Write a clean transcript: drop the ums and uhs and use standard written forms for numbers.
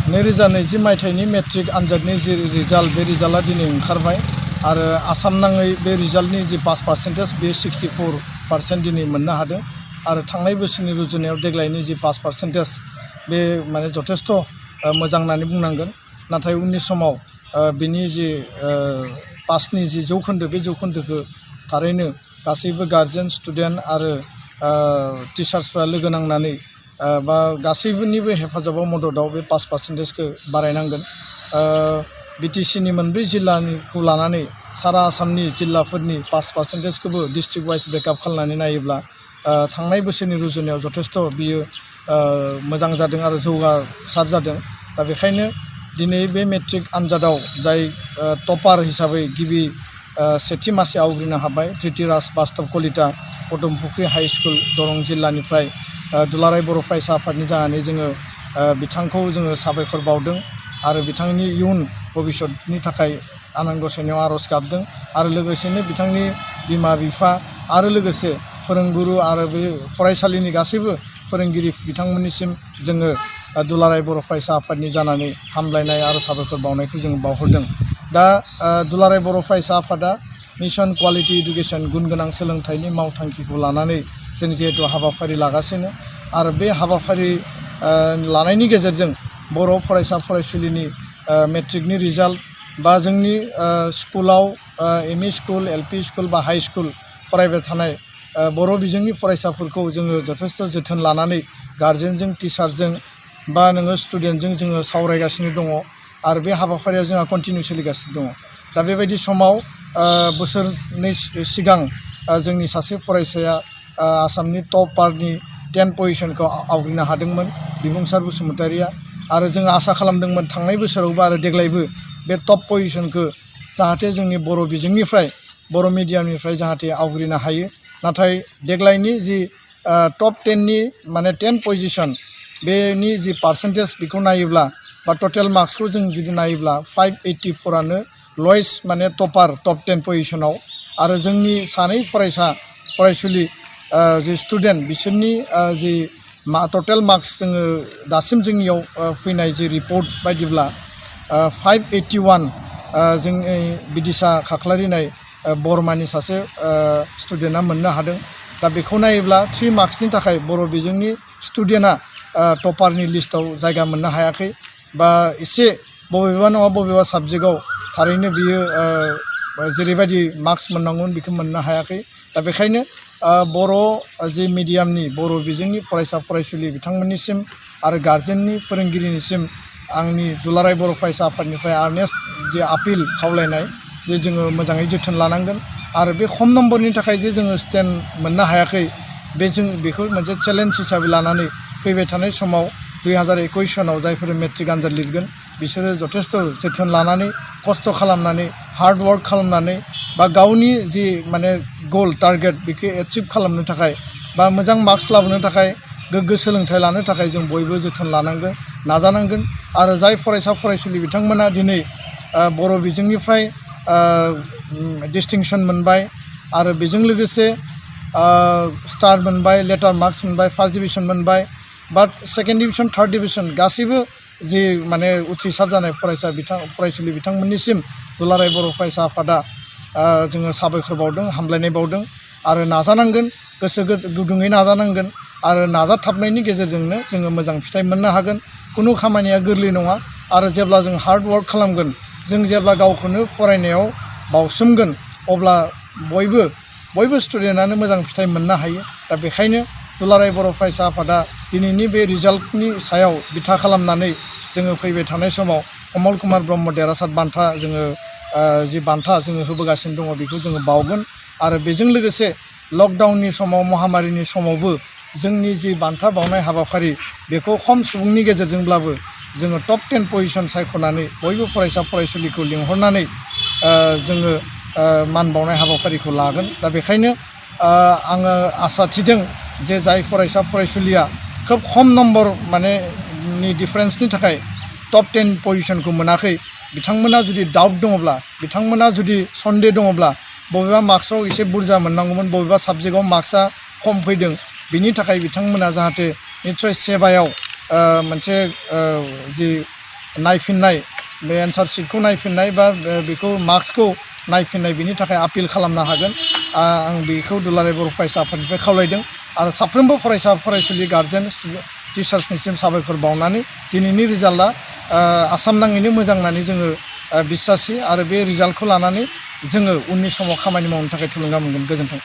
2020 मायथाइनि मेट्रिक आनजादनि जि रिजाल्ट बे रिजाल्टआ दिनै ओंखारबाय आरो आसाम नाङै बे रिजाल्टनि जि पास पार्सेन्टेज बे 64% दिनै मोननो हादों आरो थांनाय बोसोरनि रुजुनायाव देग्लायनि जि पास पार्सेन्टेज बे माने जथेस्थ' मोजां होननानै बुंनांगोन नाथाय उननि समाव बिनि जि पासनि जि जौखोन्दो बे जौखोन्दोखौ थारैनो गासैबो गार्जेन स्टुडेन्ट आरो टिचार्सफ्रा लोगो नांनानै बा गासैबोनिबो हेफाजाबाव मददाव बे पास पार्सेन्टेजखौ बारायनांगोन बिटिसिनि मोनब्रै जिल्लानिखौ लानानै सारा आसामनि जिल्लाफोरनि पास पार्सेन्टेजखौबो डिस्ट्रिक्ट वाइज ब्रेकआप खालामनानै नायोब्ला थांनाय बोसोरनि रुजुनायाव जथेस्थ' बियो मोजां जादों आरो जौगासार जादों दा बेखायनो दिनै बे मेट्रिक आनजादाव जाय टपार हिसाबै गिबि सेथि मासि आवग्रिनो हाबाय धृतिराज बास्तब कलिता पदमपुख्रि हाई स्कुल दरं जिल्लानिफ्राय दुलाराय बर' फरायसा आफादनि जानानै जोङो बिथांखौ जोङो साबायखर बावदों आरो बिथांनि इयुन भबिष्यतनि थाखाय आनान गसाइनियाव आर'ज गाबदों आरो लोगोसेनो बिथांनि बिमा बिफा आरो लोगोसे फोरोंगुरु आरो बे फरायसालिनि गासैबो फोरोंगिरि बिथांमोननिसिम जोङो दुलाराय बर' फरायसा आफादनि जानानै हामलायनाय आरो साबायखर बावनायखौ जोङो बावहरदों दा दुलाराय बर' फरायसा आफादा मिशन क्वालिटी इडुकेशन गुन गोनां सोलोंथाइनि मावथांखिखौ लानानै जों जिहेतु हाबाफारि लागासिनो आरो बे हाबाफारि लानायनि गेजेरजों बर' फरायसा फरायसुलिनि मेट्रिकनि रिजाल्ट बा जोंनि स्कुलाव एमइ स्कुल एलपि स्कुल बा हाई स्कुल फरायबाय थानाय बर' बिजोंनि फरायसाफोरखौ जोङो जथेस्थ' जोथोन लानानै गार्जेनजों टिचारजों बा नोङो स्टुडेन्टजों जोङो सावरायगासिनो दङ आरो बे हाबाफारिया जोंहा कन्टिनिउ सोलिगासिनो दङ दा बेबायदि समाव बोसोरनै सिगां जोंनि सासे फरायसाया आसामनि टपारनि 10 पजिशनखौ आवग्रिनो हादोंमोन बिबुंसार बसुमतारिया आरो जोङो आसा खालामदोंमोन थांनाय बोसोरावबो आरो देग्लायबो बे टप पजिशनखौ जाहाथे जोंनि बर' बिजोंनिफ्राय बर' मिडियामनिफ्राय जाहाथे आवग्रिनो हायो नाथाय देग्लायनि जि टप 10नि माने 10 पजिशन बेनि जि पार्सेन्टेज बेखौ नायोब्ला बा टटेल मार्क्सखौ जों जुदि नायोब्ला 584आनो लयेस्ट माने टपार टप 10 पजिशनाव आरो जोंनि सानै फरायसुलि जि स्टुडेन्ट बिसोरनि जि टटेल मार्क्स जोङो दासिम जोंनियाव फैनाय जि रिपर्ट बायदिब्ला 581 जोंनि बिदिसा खाख्लारिनाय बरमानि सासे स्टुडेन्टआ मोननो हादों दा बेखौ नायोब्ला 3 मार्क्सनि थाखाय बर' बिजोंनि स्टुडेन्टआ टपारनि लिस्टआव जायगा मोननो हायाखै बा एसे बबेबा नङा बबेबा साबजेक्टआव थारैनो बियो जेरैबायदि मार्क्स मोननांगौमोन बेखौ मोननो हायाखै दा बेखायनो बर' जि मिडियामनि बर' बिजोंनि फरायसा फरायसुलि बिथांमोननिसिम आरो गार्जेननि फोरोंगिरिनिसिम आंनि दुलाराय बर' फरायसा आफादनिफ्राय आर्नेस्ट जे आपिल खावलायनाय जे जोङो मोजाङै जोथोन लानांगोन आरो बे खम नम्बरनि थाखाय जे जोङो स्टेन्ड मोननो हायाखै बे जों बेखौ मोनसे चेलेन्ज हिसाबै लानानै फैबाय थानाय समाव 2021 सनाव जायफोर मेट्रिक आनजाद लिरगोन बिसोरो जथेस्थ' जोथोन लानानै खस्थ' खालामनानै हार्ड वार्क खालामनानै बा गावनि जि माने गोल टारगेट बेखौ एचिभ खालामनो थाखाय बा मोजां मार्क्स लाबोनो थाखाय गोग्गो सोलोंथाइ लानो थाखाय जों बयबो जोथोन लानांगोन नाजानांगोन आरो जाय फरायसा फरायसुलि बिथांमोना दिनै बर' बिजोंनिफ्राय डिस्टिंसन मोनबाय आरो बेजों लोगोसे स्टार मोनबाय लेटार मार्क्स मोनबाय फार्स्ट डिभिजन मोनबाय बाट सेकेन्ड डिभिजन थार्ड डिभिजन गासैबो जि माने उथ्रिसार जानाय फरायसुलि बिथांमोननिसिम दुलाराय बर' फरायसा आफादा जोङो साबायखर बावदों हामलायनाय बावदों आरो नाजानांगोन गोसो गुदुङै नाजानांगोन आरो नाजाथाबनायनि गेजेरजोंनो जोङो मोजां फिथाइ मोननो हागोन खुनु खामानिया गोरलै नङा आरो जेब्ला जों हार्ड वार्क खालामगोन जों जेब्ला गावखौनो फरायनायाव बावसोमगोन अब्ला बयबो स्टुडेन्टआनो मोजां फिथाइ मोननो हायो दा बेखायनो दुलाराय बर' फरायसा आफादा दिनैनि बे रिजाल्टनि सायाव बिथा खालामनानै जोङो फैबाय थानाय समाव कमल कुमार ब्रह्म देरहासार बान्था जोङो जि बान्था जोङो होबोगासिनो दङ बेखौ जोङो बावगोन आरो बेजों लोगोसे लकडाउननि समाव महामारिनि समावबो जोंनि जि बान्था बावनाय हाबाफारि बेखौ खम सुबुंनि गेजेरजोंब्लाबो जोङो टप 10 पजिशन सायख'नानै बयबो फरायसा फरायसुलिखौ लिंहरनानै जोङो मान बावनाय हाबाफारिखौ लागोन दा बेखायनो आङो आसा थिदों जे जाय फरायसा फरायसुलिया खोब खम नम्बर माने नि डिफारेन्सनि थाखाय टप 10 पजिशनखौ मोनाखै बिथांमोना जुदि डाउट दङब्ला बिथांमोना जुदि सन्देह दङब्ला बबेबा मार्क्सआव एसे बुरजा मोननांगौमोन बबेबा साबजेक्टआव मार्क्सआ खम फैदों बिनि थाखाय बिथांमोना जाहाथे निस्सय सेबायाव मोनसे जि नायफिननाय बे एन्सार शीटखौ नायफिननाय बा बेखौ मार्क्सखौ नायफिननाय बिनि थाखाय आपिल खालामनो हागोन आं बेखौ दुलाराय बर' फरायसा आफादनिफ्राय खावलायदों आरो साफ्रोमबो फरायसा फरायसुलि गार्जेन टिचार्सनिसिम साबायखर बावनानै दिनैनि रिजाल्टआ आसाम नाङैनो मोजां होननानै जोङो बिसासि आरो बे रिजाल्टखौ लानानै जोङो उननि समाव खामानि मावनो थाखाय थुलुंगा मोनगोन। गोजोन्थों।